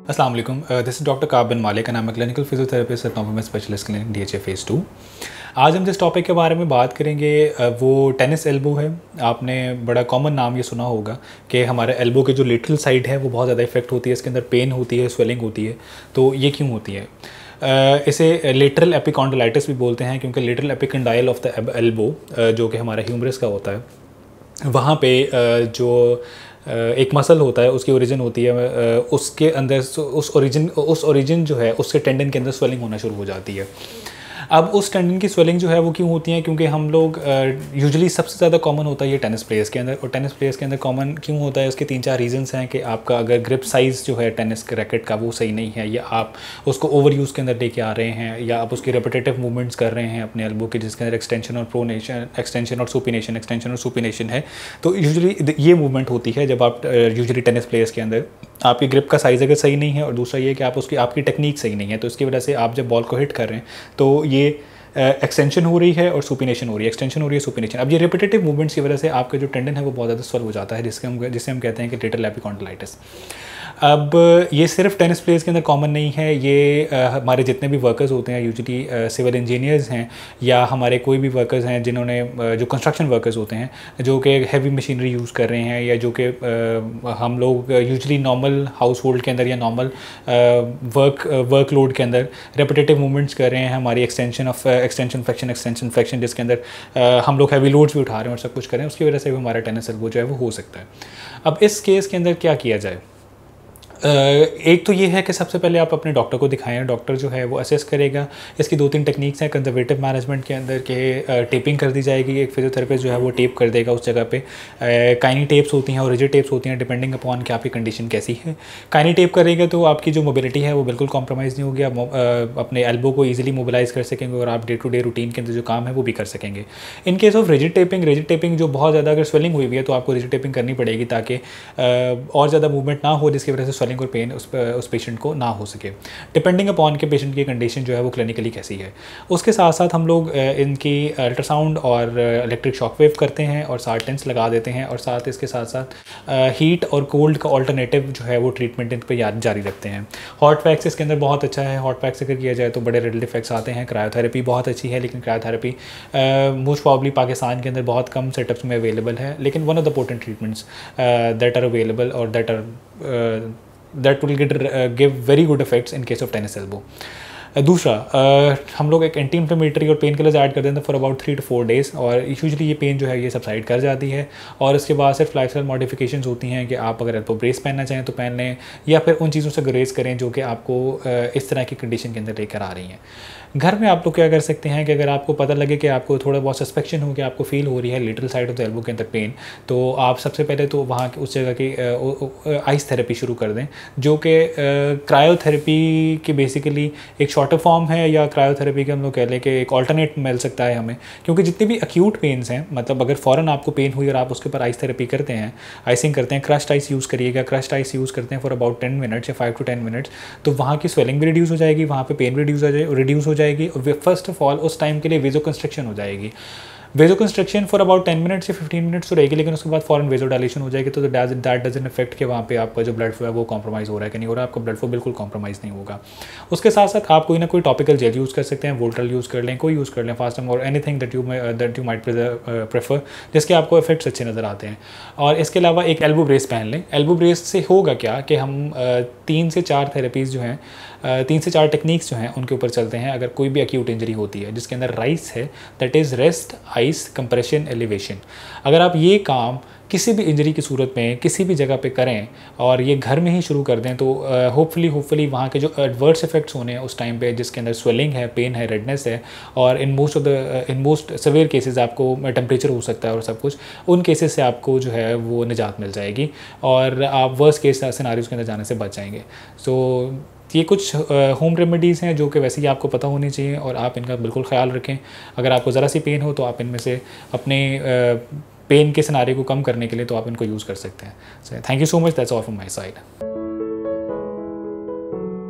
अस्सलाम वालेकुम, this is doctor काब बिन मालिक and I am a clinical physiotherapist eight normal specialist clinic DHA phase 2। आज हम जिस टॉपिक के बारे में बात करेंगे वो टेनिस एल्बो है। आपने बड़ा कॉमन नाम ये सुना होगा कि हमारे एल्बो के जो लेटरल साइड है वो बहुत ज़्यादा इफेक्ट होती है, इसके अंदर पेन होती है, स्वेलिंग होती है। तो ये क्यों होती है? इसे लेटरल एपिकॉन्डाइलिटिस भी बोलते हैं क्योंकि lateral epicondyle of the elbow जो कि हमारा ह्यूमरस का होता है, वहाँ पे जो एक मसल होता है उसकी ओरिजिन होती है, उसके अंदर उस ओरिजिन जो है उसके टेंडन के अंदर स्वेलिंग होना शुरू हो जाती है। अब उस टेंडन की स्वेलिंग जो है वो क्यों होती है? क्योंकि हम लोग यूजुअली सबसे ज़्यादा कॉमन होता है ये टेनिस प्लेयर्स के अंदर। और टेनिस प्लेयर्स के अंदर कॉमन क्यों होता है, इसके 3-4 रीजंस हैं कि आपका अगर ग्रिप साइज़ जो है टेनिस के रैकेट का वो सही नहीं है, या आप उसको ओवर यूज़ के अंदर लेके आ रहे हैं, या आप उसकी रेपिटेटिव मूवमेंट्स कर रहे हैं अपने एल्बो के जिसके अंदर एक्सटेंशन और प्रोनेशन, एक्सटेंशन और सुपिनेशन है। तो यूजुअली ये मूवमेंट होती है जब आप यूजुअली टेनिस प्लेयर्स के अंदर आपकी ग्रिप का साइज़ अगर सही नहीं है, और दूसरा ये कि आपकी टेक्निक सही नहीं है, तो इसकी वजह से आप जब बॉल को हिट कर रहे हैं तो ये एक्सटेंशन हो रही है और सुपिनेशन हो रही है, एक्सटेंशन हो रही है, सुपिनेशन। अब ये रिपीटेटिव मूवमेंट्स की वजह से आपका जो टेंडन है वो बहुत ज़्यादा स्वेल हो जाता है, जिसे हम कहते हैं कि लेटरल एपिकॉन्डाइलिटिस। अब ये सिर्फ टेनिस प्लेयर्स के अंदर कॉमन नहीं है, ये हमारे जितने भी वर्कर्स होते हैं, यूजुअली सिविल इंजीनियर्स हैं या हमारे कोई भी वर्कर्स हैं जिन्होंने जो कंस्ट्रक्शन वर्कर्स होते हैं जो कि हैवी मशीनरी यूज़ कर रहे हैं, या जो कि हम लोग यूजुअली नॉर्मल हाउस होल्ड के अंदर या नॉर्मल वर्कलोड के अंदर रेपिटेटिव मूवमेंट्स कर रहे हैं, हमारी एक्सटेंशन फ्लेक्शन जिसके अंदर हम लोग हैवी लोड्स भी उठा रहे हैं और सब कुछ कर रहे हैं, उसकी वजह से भी हमारा टेनिस एल्बो जो है वो हो सकता है। अब इस केस के अंदर क्या किया जाए? एक तो ये है कि सबसे पहले आप अपने डॉक्टर को दिखाएं। डॉक्टर जो है वो असेस करेगा। इसकी 2-3 टेक्निक्स हैं कंजर्वेटिव मैनेजमेंट के अंदर के टेपिंग कर दी जाएगी। एक फिजियोथेरेपिस्ट जो है वो टेप कर देगा उस जगह पे। काइनी टेप्स होती हैं और रिजिड टेप्स होती हैं डिपेंडिंग अपॉन कि आपकी कंडीशन कैसी है। काइनी टेप करेगा तो आपकी जो मोबिलिटी है वो बिल्कुल कॉम्प्रोमाइज़ नहीं होगी, आप अपने एल्बो को ईजिली मोबिलाइज कर सकेंगे और आप डे टू डे रूटीन के अंदर जो काम है वो भी कर सकेंगे। In case of rigid taping जो बहुत ज़्यादा अगर स्वेलिंग हुई हुई है तो आपको रिजिड टेपिंग करनी पड़ेगी ताकि और ज़्यादा मूवमेंट ना हो, जिसकी वजह से स्वेलिंग और पेन उस पेशेंट को ना हो सके, डिपेंडिंग अपॉन के पेशेंट की कंडीशन जो है वो क्लिनिकली कैसी है। उसके साथ साथ हम लोग इनकी अल्ट्रासाउंड और इलेक्ट्रिक शॉकवेव करते हैं और साथ टेंस लगा देते हैं, और साथ इसके साथ साथ हीट और कोल्ड का ऑल्टरनेटिव जो है वो ट्रीटमेंट इन पर जारी रखते हैं। हॉट पैक्स इसके अंदर बहुत अच्छा है। हॉट पैक्स अगर किया जाए तो बड़े रेडल इफेक्ट्स आते हैं। क्रायोथेरेपी बहुत अच्छी है, लेकिन क्रायोथेरेपी मोस्ट प्रॉब्ली पाकिस्तान के अंदर बहुत कम सेटअप्स में अवेलेबल है, लेकिन one of the potent treatments that are available और that will give very good effects in case of tennis elbow. दूसरा हम लोग एक एंटी इन्फ्लेमेटरी और पेन किलर्स ऐड कर देते हैं फॉर अबाउट 3 to 4 days, और यूजुअली ये पेन जो है ये सबसाइड कर जाती है। और इसके बाद सिर्फ लाइफस्टाइल मॉडिफिकेशंस होती हैं कि आप अगर एल्बो ब्रेस पहनना चाहें तो पहन लें, या फिर उन चीज़ों से गुरेज करें जो कि आपको इस तरह की कंडीशन के अंदर लेकर आ रही हैं। घर में आप लोग क्या कर सकते हैं कि अगर आपको पता लगे कि आपको थोड़ा बहुत सस्पेक्शन हो कि आपको फील हो रही है literal side of the elbow के अंदर पेन, तो आप सबसे पहले तो वहाँ की उस जगह की आइस थेरेपी शुरू कर दें, जो कि क्रायोथेरेपी की बेसिकली एक शॉर्टर फॉर्म है, या क्रायोथेरेपी के हम लोग कह लें कि एक ऑल्टरनेट मिल सकता है हमें। क्योंकि जितनी भी अक्यूट पेन्स हैं, मतलब अगर फ़ौरन आपको पेन हुई और आप उसके ऊपर आइस थेरेपी करते हैं, आइसिंग करते हैं, क्रश्ड आइस यूज़ करिएगा। क्रश्ड आइस यूज़ करते हैं फॉर अबाउट 10 मिनट्स या 5 to 10 मिनट्स, तो वहाँ की स्वेलिंग भी रिड्यूस हो जाएगी, वहाँ पे पेन भी रिड्यूस हो जाएगी, और फर्स्ट ऑफ ऑल उस टाइम के लिए वेजो कंस्ट्रक्शन हो जाएगी। वेजो कंस्ट्रक्शन फॉर अबाउट 10 मिनट्स से 15 मिनट्स तो रहेगी, लेकिन उसके बाद फॉरन वेजो डायलेशन हो जाएगी। तो दैट डजंट इफेक्ट कि वहाँ पे आपका जो ब्लड फ्लो है वो कॉम्प्रोमाइज़ हो रहा है कि नहीं हो रहा है। आपका ब्लड फ्लो बिल्कुल कॉम्प्रोमाइज़ नहीं होगा। उसके साथ साथ आप कोई ना कोई टॉपिकल जेल यूज़ कर सकते हैं, वोल्ट्रल यूज़ कर लें, कोई यूज़ कर लें, फास्टम और anything that you might prefer, जिसके आपको इफेक्ट्स अच्छे नज़र आते हैं। और इसके अलावा एक एल्बो ब्रेस पहन लें। एल्बो ब्रेस से होगा क्या कि हम 3 से 4 थेरेपीज़ जो हैं, 3 से 4 टेक्निक्स जो हैं उनके ऊपर चलते हैं अगर कोई भी एक्यूट इंजरी होती है, जिसके अंदर राइस है, that is rest, ice, compression, elevation. अगर आप ये काम किसी भी इंजरी की सूरत में किसी भी जगह पे करें और ये घर में ही शुरू कर दें, तो होपफुली वहाँ के जो एडवर्स इफेक्ट्स होने हैं उस टाइम पे, जिसके अंदर स्वेलिंग है, पेन है, रेडनेस है, और इन मोस्ट सवेयर केसेस आपको टेम्परेचर हो सकता है और सब कुछ, उन केसेस से आपको जो है वो निजात मिल जाएगी और आप वर्स्ट केस सिनारियोज़ के अंदर जाने से बच जाएंगे। सो ये कुछ होम रेमेडीज़ हैं जो कि वैसे ही आपको पता होनी चाहिए, और आप इनका बिल्कुल ख्याल रखें। अगर आपको ज़रा सी पेन हो तो आप इनमें से अपने पेन के सिनारियो को कम करने के लिए तो आप इनको यूज़ कर सकते हैं। Thank you so much, that's all from my side.